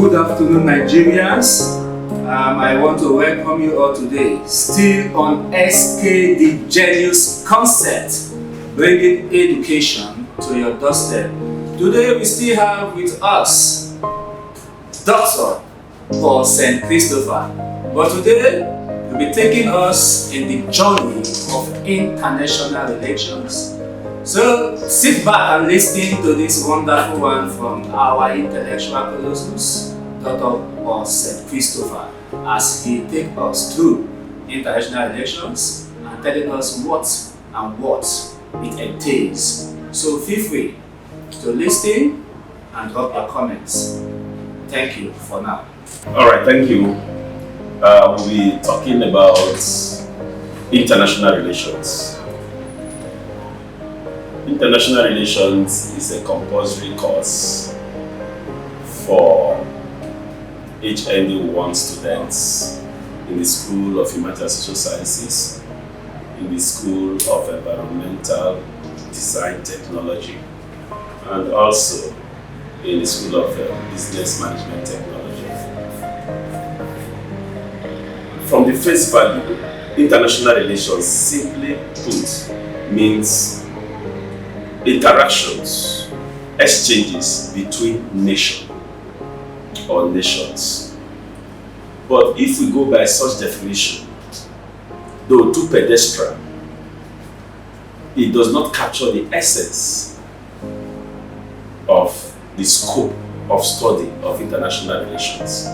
Good afternoon, Nigerians. I want to welcome you all today, still on SK The Genius Concept, bringing education to your doorstep. Today we still have with us Dr. Paul St. Christopher, but today he'll be taking us in the journey of international relations. So sit back and listen to this wonderful one from our intellectual colossus, Dr. Paul St. Christopher, as he takes us through international relations and telling us what it entails. So feel free to listen and drop your comments. Thank you for now. All right, thank you. We'll be talking about international relations. International relations is a compulsory course for HND1 students in the School of Humanitarian Social Sciences, in the School of Environmental Design Technology, and also in the School of Business Management Technology. From the face value, international relations, simply put, means interactions, exchanges between nations or nations. But if we go by such definition, though too pedestrian, it does not capture the essence of the scope of study of international relations.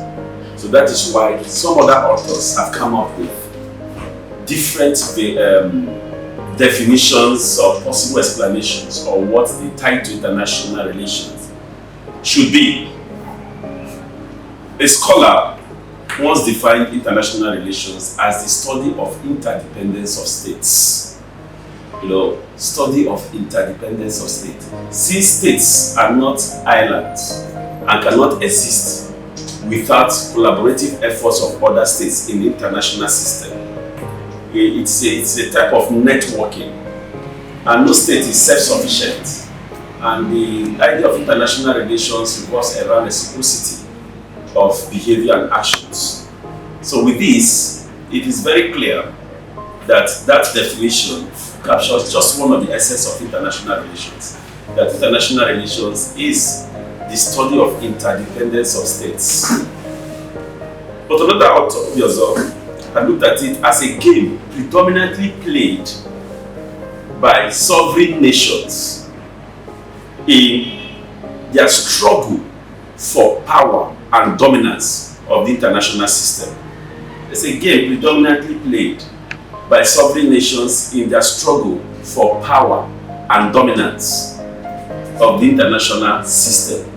So that is why some other authors have come up with different definitions or possible explanations of what the title international relations should be. A scholar once defined international relations as the study of interdependence of states. Study of interdependence of states. Since states are not islands and cannot exist without collaborative efforts of other states in the international system, it's a type of networking, and no state is self-sufficient, and the idea of international relations revolves around reciprocity of behavior and actions. So with this, it is very clear that definition captures just one of the essence of international relations, that international relations is the study of interdependence of states. But another author, Yourself, I looked at it as a game predominantly played by sovereign nations in their struggle for power and dominance of the international system. It's a game predominantly played by sovereign nations in their struggle for power and dominance of the international system.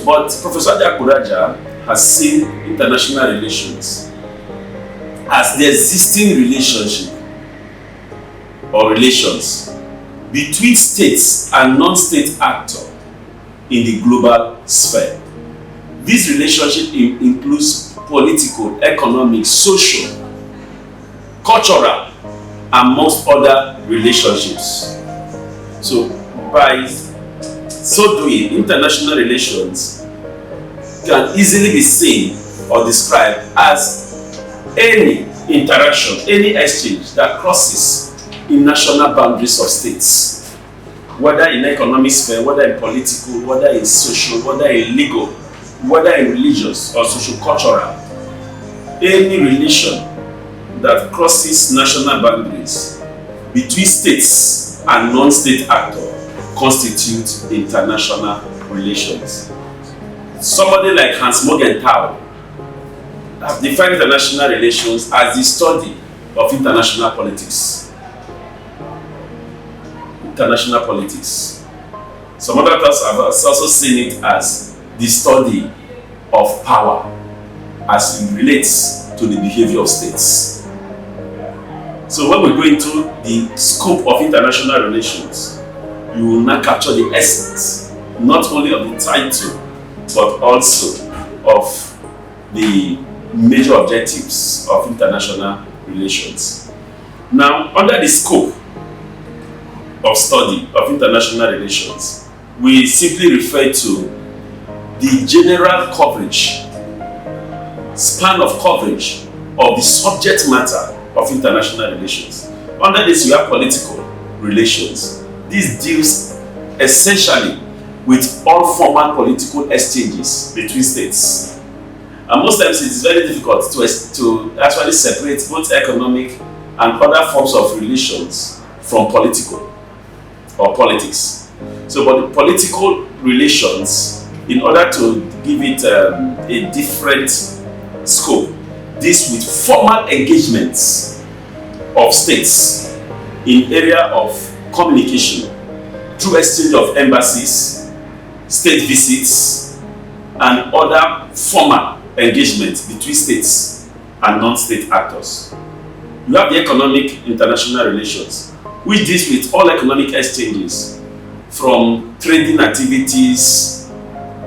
But Professor Jakuraja has seen international relations as the existing relationship or relations between states and non-state actors in the global sphere. This relationship includes political, economic, social, cultural, amongst other relationships. So by so doing, international relations can easily be seen or described as any interaction, any exchange that crosses in national boundaries of states, whether in economic sphere, whether in political, whether in social, whether in legal, whether in religious or social-cultural. Any relation that crosses national boundaries between states and non-state actors constitutes international relations. Somebody like Hans Morgenthau has defined international relations as the study of international politics. International politics. Some other authors have also seen it as the study of power as it relates to the behavior of states. So when we go into the scope of international relations, you will now capture the essence, not only of the title, but also of the major objectives of international relations. Now, under the scope of study of international relations, we simply refer to the general coverage, span of coverage of the subject matter of international relations. Under this, you have political relations. This deals essentially with all formal political exchanges between states. And most times it is very difficult to actually separate both economic and other forms of relations from political or politics. So, but the political relations, in order to give it a different scope, this with formal engagements of states in area of communication through exchange of embassies, state visits, and other formal engagements between states and non-state actors. You have the economic international relations, which deals with all economic exchanges from trading activities,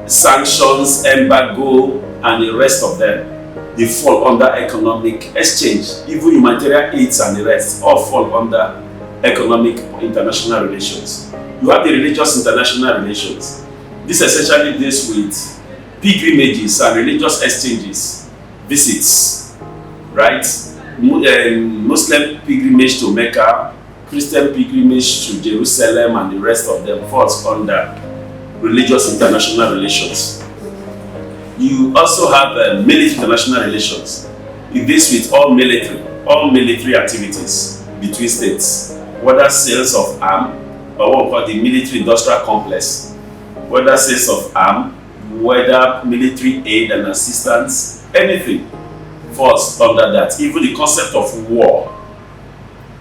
sanctions, embargo, and the rest of them. They fall under economic exchange. Even humanitarian aids and the rest all fall under economic international relations. You have the religious international relations. This essentially deals with pilgrimages and religious exchanges, visits, right? Muslim pilgrimage to Mecca, Christian pilgrimage to Jerusalem, and the rest of them falls under religious international relations. You also have military international relations. It deals with all military activities between states, whether sales of arms, or what we call the military industrial complex, whether sales of arms, whether military aid and assistance, anything falls under that. Even the concept of war,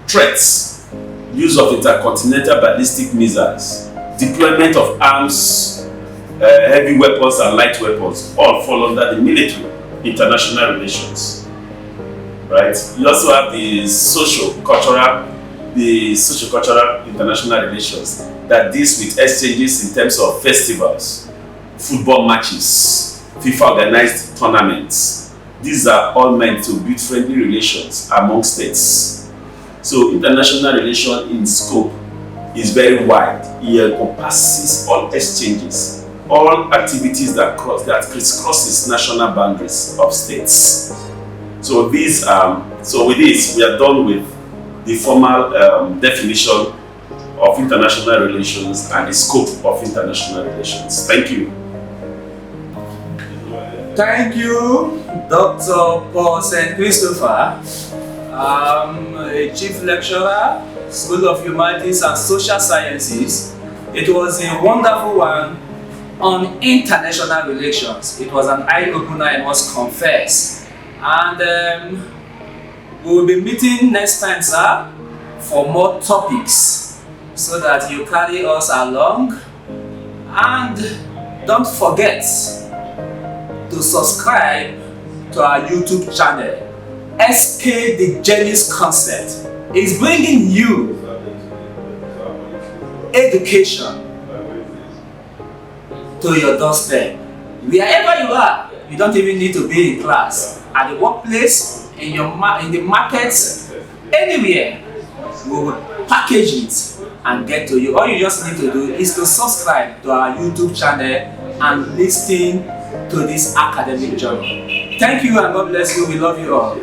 threats, use of intercontinental ballistic missiles, deployment of arms, heavy weapons and light weapons, all fall under the military international relations, right? You also have the socio-cultural international relations that deals with exchanges in terms of festivals, football matches, FIFA organized tournaments. These are all meant to build friendly relations among states. So international relation in scope is very wide. It encompasses all exchanges, all activities that crisscrosses national boundaries of states. So with this, we are done with the formal definition of international relations and the scope of international relations. Thank you. Thank you, Dr. Paul St. Christopher, a chief lecturer, School of Humanities and Social Sciences. It was a wonderful one on international relations. It was an eye-opener, I must confess. And we will be meeting next time, sir, for more topics so that you carry us along. And don't forget to subscribe to our YouTube channel. SK The Genius Concept is bringing you education to your doorstep. Wherever you are, you don't even need to be in class. At the workplace, in the markets, anywhere, we will package it and get to you. All you just need to do is to subscribe to our YouTube channel and listen to this academic journey. Thank you and God bless you. We love you all.